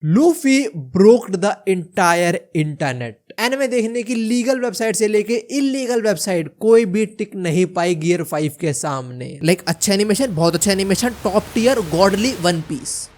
Luffy broked the entire internet. Anime देखने की legal website से लेके इलीगल वेबसाइट कोई भी टिक नहीं पाई गियर 5 के सामने। लाइक अच्छा एनिमेशन, बहुत अच्छा animation, top tier, godly, one piece.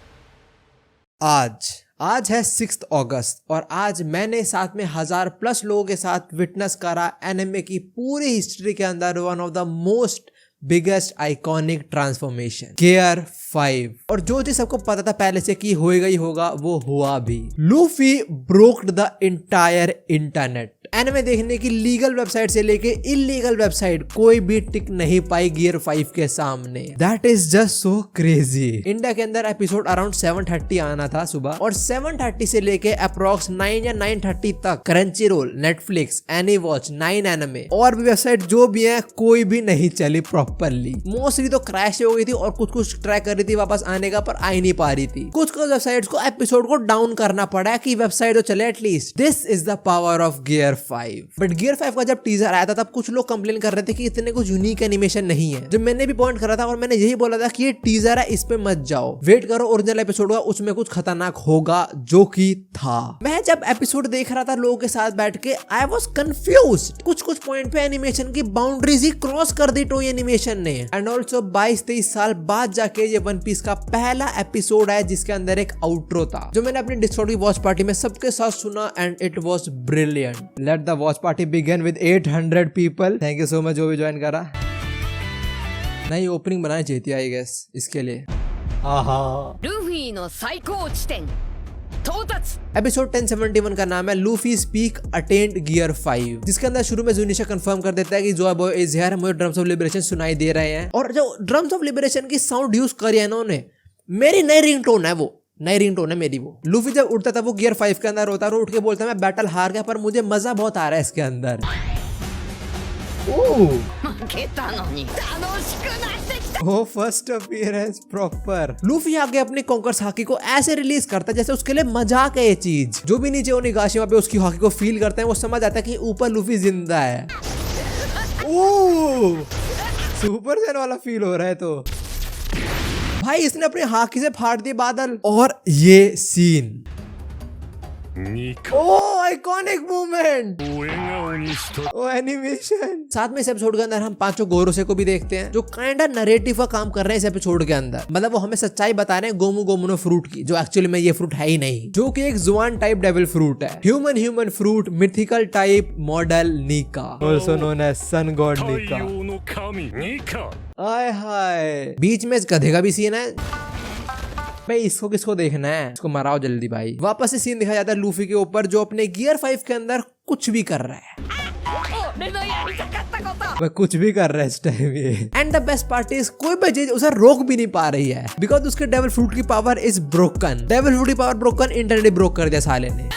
आज है 6 अगस्त और आज मैंने साथ में 1000+ लोगों के साथ विटनेस करा एनिमे की पूरी हिस्ट्री के अंदर one of the most biggest iconic transformation, gear 5। और जो चीज सबको पता था पहले से कि होएगा ही होगा वो हुआ भी। Luffy broked the entire internet. Anime देखने की लीगल वेबसाइट से लेके इलीगल वेबसाइट कोई भी टिक नहीं पाई गियर 5 के सामने। That is just so crazy. India के अंदर एपिसोड अराउंड 7:30 आना था सुबह, और 7:30 से लेके अप्रोक्स 9 या 9:30 तक क्रंची रोल, नेटफ्लिक्स, एनीवॉच, 9 एनिमे और भी वेबसाइट जो भी है कोई भी नहीं चली प्रॉपरली। मोस्टली तो क्रैश हो गई थी और कुछ ट्राई कर रही थी वापस आने का, पर आ ही नहीं पा रही थी। कुछ वेबसाइट्स को एपिसोड को डाउन करना पड़ा कि वेबसाइट तो चले at least. This is the power of gear 5। But gear 5 का जब टीजर आया था तब कुछ लोग कंप्लेन कर रहे थे कि इतने कुछ यूनिक एनिमेशन नहीं है। जब मैंने भी पॉइंट करा था और मैंने यही बोला था कि ये टीजर है, इस पे मत जाओ, वेट करो ओरिजिनल एपिसोड का, उसमें कुछ खतरनाक होगा, जो कि था। मैं जब एपिसोड देख रहा था लोगों के साथ बैठ के, आई वॉज कंफ्यूज्ड। कुछ पॉइंट पे एनिमेशन की बाउंड्रीज ही क्रॉस कर दी टॉय एनिमेशन ने। एंड ऑल्सो 22-23 साल बाद जाके ये वन पीस का पहला एपिसोड है जिसके अंदर एक आउट्रो था, जो मैंने अपनी डिस्कॉर्ड की वॉच पार्टी में सबके साथ सुना and it was brilliant. Let the watch party begin with 800 people. Thank you so much जो भी ज्वाइन करा। नई ओपनिंग बनानी चाहिए थी आई गेस इसके लिए। एपिसोड 1071 का नाम है लूफी स्पीक अटेंड गियर 5, जिसके अंदर शुरू में जुनिशा कंफर्म कर देता है कि जोया बॉय इज हियर, मुझे ड्रम्स ऑफ लिबरेशन सुनाई दे रहे हैं। और जो ड्रम्स ऑफ लिबरेशन की साउंड यूज करी है इन्होंने, मेरी नई रिंगटोन है, वो नई रिंगटोन है मेरी वो। लूफी जब उठता था वो गियर 5 के अंदर होता है, उठ के बोलता है मैं बैटल हार गया पर मुझे मजा बहुत आ रहा है इसके अंदर। वो फर्स्ट अपीयरेंस प्रॉपर। लूफी आगे अपनी कॉन्कर्स हाकी को ऐसे रिलीज करता है जैसे उसके लिए मजाक है ये चीज। जो भी नीचे ओनिगाशिमा पे उसकी हाकी को फील करते हैं वो समझ आता है कि ऊपर लूफी जिंदा है। ओह सुपर सैन वाला फील हो रहा है। तो भाई इसने अपने हाकी से फाड़ दिए बादल। और ये सीन, ओह आइकॉनिक मूवमेंट, ओ एनिमेशन। साथ में इस एपिसोड के अंदर हम पांचों गोरोसे को भी देखते हैं जो काइंड ऑफ नरेटिव का काम कर रहे हैं इस एपिसोड के अंदर। मतलब वो हमें सच्चाई बता रहे हैं गोमू गोमुनो फ्रूट की, जो एक्चुअली में ये फ्रूट है ही नहीं, जो कि एक जुआन टाइप डेविल फ्रूट है। Human fruit, mythical type model Nika, also known as sun god Nika. आय हाय, बीच में इस गधे का भी सीन है। भाई इसको किसको देखना है, इसको मराओ जल्दी भाई। वापस से सीन दिखाया जाता है लूफी के ऊपर जो अपने गियर 5 के अंदर कुछ भी कर रहा है। वह कुछ भी कर रहा है इस टाइम ये। And the best part is कोई भी चीज उसे रोक भी नहीं पा रही है, बिकॉज उसके डेविल फ्रूट की power is broken. Devil fruit की पावर ब्रोकन, इंटरनेट ब्रोक कर दिया साले ने।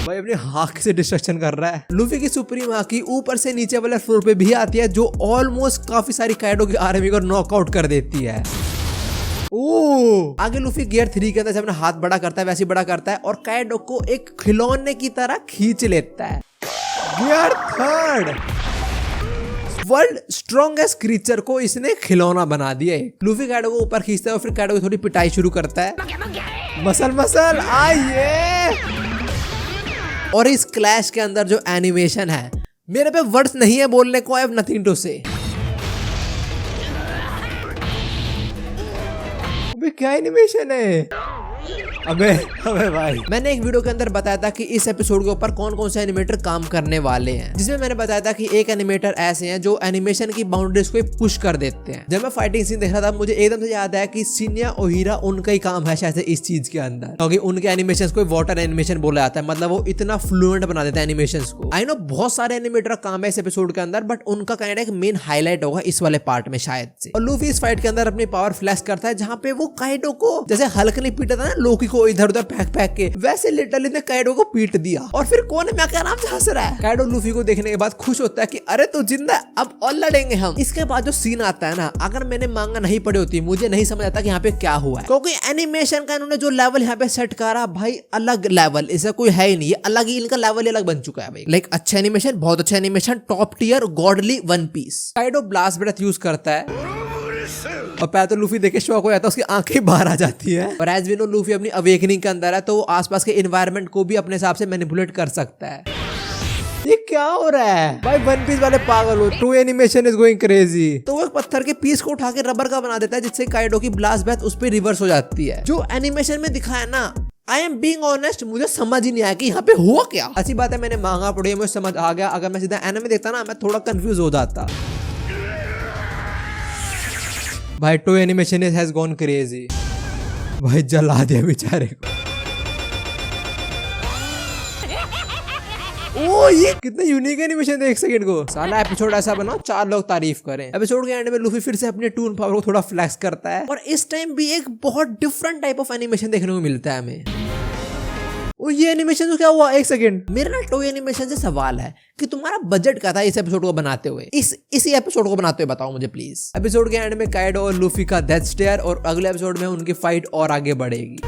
भाई अपने हाक से डिस्ट्रक्शन कर रहा है। लूफी की सुप्रीम हाकी ऊपर से नीचे वाले फ्लोर पे भी आती है, जो ऑलमोस्ट काफी सारी काइडो की आर्मी को नॉकआउट कर देती है। आगे लूफी गियर 3 के अंदर से अपना हाथ बड़ा करता है, वैसे बड़ा करता है और काइडो को एक खिलौने की तरह खींच लेता है। गियर 3 वर्ल्ड स्ट्रॉन्गेस्ट क्रीचर को इसने खिलौना बना दिया। लूफी काइडो को ऊपर खींचता है और फिर काइडो की थोड़ी पिटाई शुरू करता है। मसल आइए। और इस क्लैश के अंदर जो एनिमेशन है, मेरे पे वर्ड्स नहीं है बोलने को, आई हैव नथिंग टू से। क्या एनिमेशन है। अबे भाई, मैंने एक वीडियो के अंदर बताया था कि इस एपिसोड के ऊपर कौन कौन से एनिमेटर काम करने वाले हैं, जिसमें मैंने बताया था कि एक एनिमेटर ऐसे हैं जो एनिमेशन की बाउंड्रीज को पुश कर देते हैं। जब मैं फाइटिंग सीन देख रहा था मुझे एकदम से याद आया कि शिन्या ओहिरा उनका ही काम है शायद इस चीज के अंदर, क्योंकि उनके एनिमेशन को वाटर एनिमेशन बोला जाता है। मतलब वो इतना फ्लुएंट बना देते हैं एनिमेशन को। आई नो बहुत सारे एनिमेटर का काम है इस एपिसोड के अंदर, बट उनका काइंड एक मेन हाईलाइट होगा इस वाले पार्ट में शायद से। और लूफी इस फाइट के अंदर अपनी पावर फ्लैश करता है, जहाँ पे वो काइडो को जैसे हल्क नहीं पीटा था ना लोकी को इधर उधर फेंक के, वैसे लिटरली ने काइडो को पीट दिया। और फिर कौन है मैं क्या नाम से हंस रहा है। काइडो लूफी को देखने के बाद खुश होता है कि अरे तू जिंदा, अब और लड़ेंगे हम। इसके बाद जो सीन आता है ना, अगर मैंने मांगा नहीं पड़ी होती मुझे नहीं समझ आता कि यहाँ पे क्या हुआ है, क्योंकि एनिमेशन का इन्होंने जो लेवल यहाँ पे सेट करा भाई, अलग लेवल, इसे कोई है ही नहीं, अलग ही इनका लेवल अलग बन चुका है भाई। लाइक अच्छा एनिमेशन, बहुत अच्छा animation, top tier, godly, one piece. Kaido blast breath use करता है और पहले तो लूफी देखे शॉक हो जाता है, उसकी आंखें बाहर आ जाती है। और एज वी नो लूफी अपनी अवेकनिंग के अंदर है, तो वो आसपास के एनवायरनमेंट को भी अपने हिसाब से मैनिपुलेट कर सकता है। ये क्या हो रहा है भाई? वन पीस वाले पागल हो, Toei animation is going crazy. तो वो एक पत्थर के पीस को उठा के रबर का बना देता है, जिससे काइडो की ब्लास्ट बैथ उस पर रिवर्स हो जाती है। जो एनिमेशन में दिखाया ना, आई एम बीइंग ऑनेस्ट, मुझे समझ ही नहीं आया कि यहाँ पे हुआ क्या। अच्छी बात है मैंने मांगा पढ़ी, मुझे समझ आ गया। अगर मैं सीधा एनिमे देखता ना, मैं थोड़ा कंफ्यूज हो जाता। भाई Toei animation has gone crazy. भाई जला दिया बेचारे को। ओ ये कितना यूनिक एनिमेशन है, एक सेकंड को। साला एपिसोड ऐसा बनाओ 4 लोग तारीफ करें। एपिसोड के एंड में लूफी फिर से अपने टून पावर को थोड़ा फ्लैक्स करता है, और इस टाइम भी एक बहुत डिफरेंट टाइप ऑफ एनिमेशन देखने को मिलता है हमें। और ये एनिमेशन तो क्या हुआ? एक सेकंड, मेरा ना टॉय एनिमेशन से सवाल है कि तुम्हारा बजट क्या था इस एपिसोड को बनाते हुए, इसी एपिसोड को बनाते हुए बताओ मुझे प्लीज। एपिसोड के एंड में काइडो और लूफी का डेथ स्टेयर, और अगले एपिसोड में उनकी फाइट और आगे बढ़ेगी।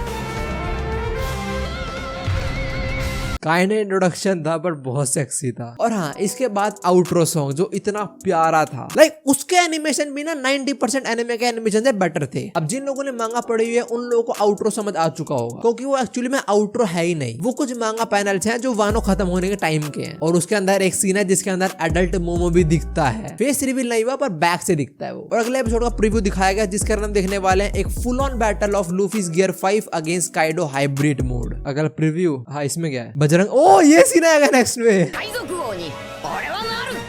काइंड इंट्रोडक्शन था पर बहुत सेक्सी था। और हाँ, इसके बाद आउट्रो सॉन्ग जो इतना प्यारा था, लाइक उसके एनिमेशन भी ना 90% एनिमे के एनिमेशन से बेटर थे। अब जिन लोगों ने मांगा पढ़ी हुई है उन लोगों को आउट्रो समझ आ चुका होगा, क्योंकि वो एक्चुअली में आउट्रो है ही नहीं। वो कुछ मांगा पैनल्स हैं जो वानो खत्म होने के टाइम के हैं, और उसके अंदर एक सीन है जिसके अंदर एडल्ट मोमो भी दिखता है। फेस रिवील नहीं हुआ पर बैक से दिखता है वो। और अगले एपिसोड का प्रीव्यू दिखाया गया, जिसके अंदर हम देखने वाले हैं एक full on battle of लूफीज gear 5 against Kaido hybrid mode. अगला प्रीव्यू, हाँ इसमें क्या है? बजरंग, ओ ये सीन आएगा नेक्स्ट में।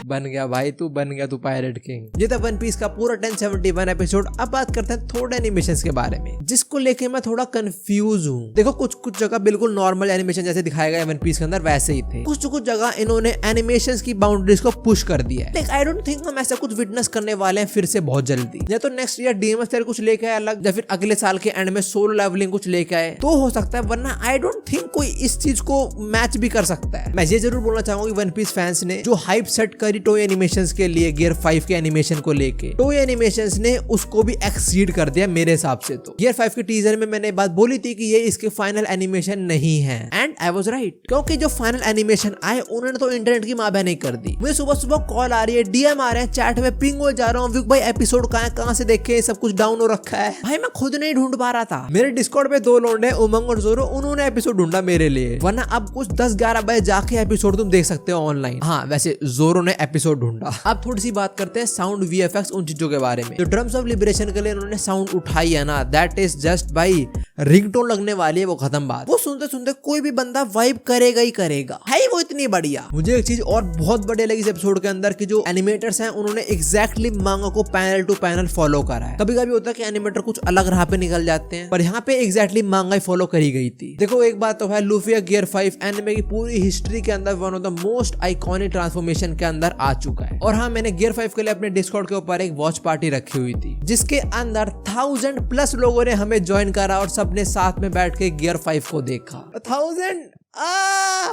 बन गया भाई, तू बन गया, तू पायरेट किंग। ये था वन पीस का पूरा 1071 एपिसोड। अब बात करते हैं थोड़े एनिमेशंस के बारे में, जिसको लेके मैं थोड़ा कंफ्यूज हूँ। देखो कुछ जगह बिल्कुल नॉर्मल एनिमेशन जैसे दिखाया गया वन पीस के अंदर वैसे ही थे, कुछ जगह इन्होंने एनिमेशंस की बाउंड्रीज को पुश कर दिया है। आई डोंट थिंक हम ऐसा कुछ विटनेस करने वाले हैं फिर से बहुत जल्दी। या तो नेक्स्ट ईयर डीएमएस कुछ लेके आए अलग, या फिर अगले साल के एंड में सोलो लेवलिंग कुछ लेके आए तो हो सकता है, वरना आई डोंट थिंक कोई इस चीज को मैच भी कर सकता है। मैं ये जरूर बोलना चाहूंगा कि वन पीस फैंस ने जो हाइप सेट करी टॉय एनिमेशंस के लिए गियर 5 के एनिमेशन को लेके, टॉय एनिमेशंस ने उसको भी एक्सीड कर दिया मेरे हिसाब से। तो गियर 5 के टीजर में मैंने बात बोली थी कि ये इसके फाइनल एनिमेशन नहीं है, एंड आई वाज राइट, क्योंकि जो फाइनल एनिमेशन आए उन्होंने तो इंटरनेट की मां बहन कर दी। मुझे सुबह सुबह कॉल आ रही है, डीएम आ रहे हैं, चैट में पिंग हो जा रहा हूँ, भाई एपिसोड कहाँ से देखे, सब कुछ डाउन हो रखा है। भाई मैं खुद नहीं ढूंढ पा रहा था। मेरे डिस्कॉर्ड पे 2 लोग हैं, उमंग और जोरो, उन्होंने एपिसोड ढूंढा मेरे लिए, वरना अब कुछ 10-11 बजे जाके एपिसोड तुम देख सकते हो ऑनलाइन। हाँ वैसे जोरो ने एपिसोड ढूंढा। अब थोड़ी सी बात करते हैं साउंड, वीएफएक्स, उन चीजों के बारे में। जो ड्रम्स ऑफ लिबरेशन के लिए उन्होंने साउंड उठाई है ना, दैट इज जस्ट भाई रिंगटोन लगने वाली है वो, खत्म बात। वो सुनते सुनते कोई भी बंदा वाइब करेगा ही करेगा, है वो इतनी बढ़िया। मुझे एक चीज और बहुत बढ़िया लगी इस एपिसोड के अंदर कि जो एनिमेटर्स हैं उन्होंने एग्जैक्टली मांगा को पैनल टू पैनल फॉलो करा है। कभी कभी होता है कि एनिमेटर कुछ अलग राह पे निकल जाते हैं, पर यहाँ पे एग्जैक्टली मांगा ही फॉलो करी गई थी। देखो एक बात तो है, लूफी गियर 5 एनिमे की पूरी हिस्ट्री के अंदर one of the most iconic transformation के अंदर आ चुका है। और हाँ, मैंने गियर 5 के लिए अपने डिस्कॉर्ड के ऊपर एक वॉच पार्टी रखी हुई थी, जिसके अंदर 1000+ लोगों ने हमें ज्वाइन करा और सबने साथ में बैठ के गियर 5 को देखा। 1000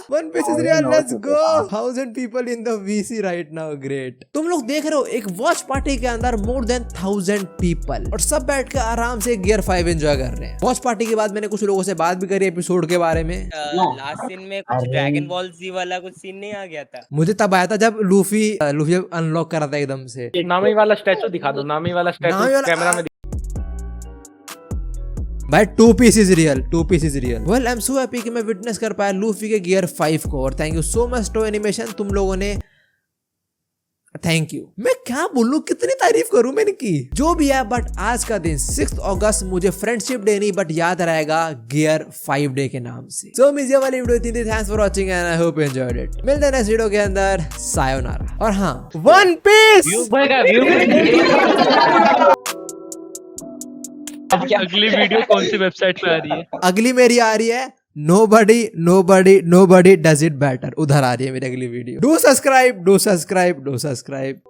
One Piece is real, let's go. 1000 people in the VC right now, great. तुम लोग देख रहे हो एक वॉच पार्टी के अंदर more than 1000 people, और सब बैठ के आराम से गियर 5 एंजॉय कर रहे हैं। वॉच पार्टी के बाद मैंने कुछ लोगों से बात भी करी एपिसोड के बारे में। लास्ट सीन में कुछ ड्रैगन बॉल जी वाला कुछ सीन नहीं आ गया था? मुझे तब आया था जब लूफी अनलॉक करा था एकदम से। नामी वाला स्टैचू दिखा दो, नामी वाला स्टैचू कैमरा में। भाई 2 piece is real, 2 piece is real. Well I am so happy कि मैं विटनेस कर पाया लूफी के गियर 5 को, और thank you so much toy animation, तुम लोगों ने, थैंक यू। मैं क्या बोलूं, कितनी तारीफ करूं मैंने की, जो भी है। बट आज का दिन 6 अगस्त मुझे फ्रेंडशिप डे नहीं बट याद रहेगा गियर 5 डे के नाम से। सो मिस ये वाली वीडियो थी, thanks for watching and I hope you enjoyed it. मिलते हैं नेक्स्ट वीडियो के अंदर, सायोनारा। और हाँ, वन पीस अगली वीडियो कौन सी वेबसाइट पे आ रही है? अगली मेरी आ रही है nobody does it better, उधर आ रही है मेरी अगली वीडियो। Do subscribe.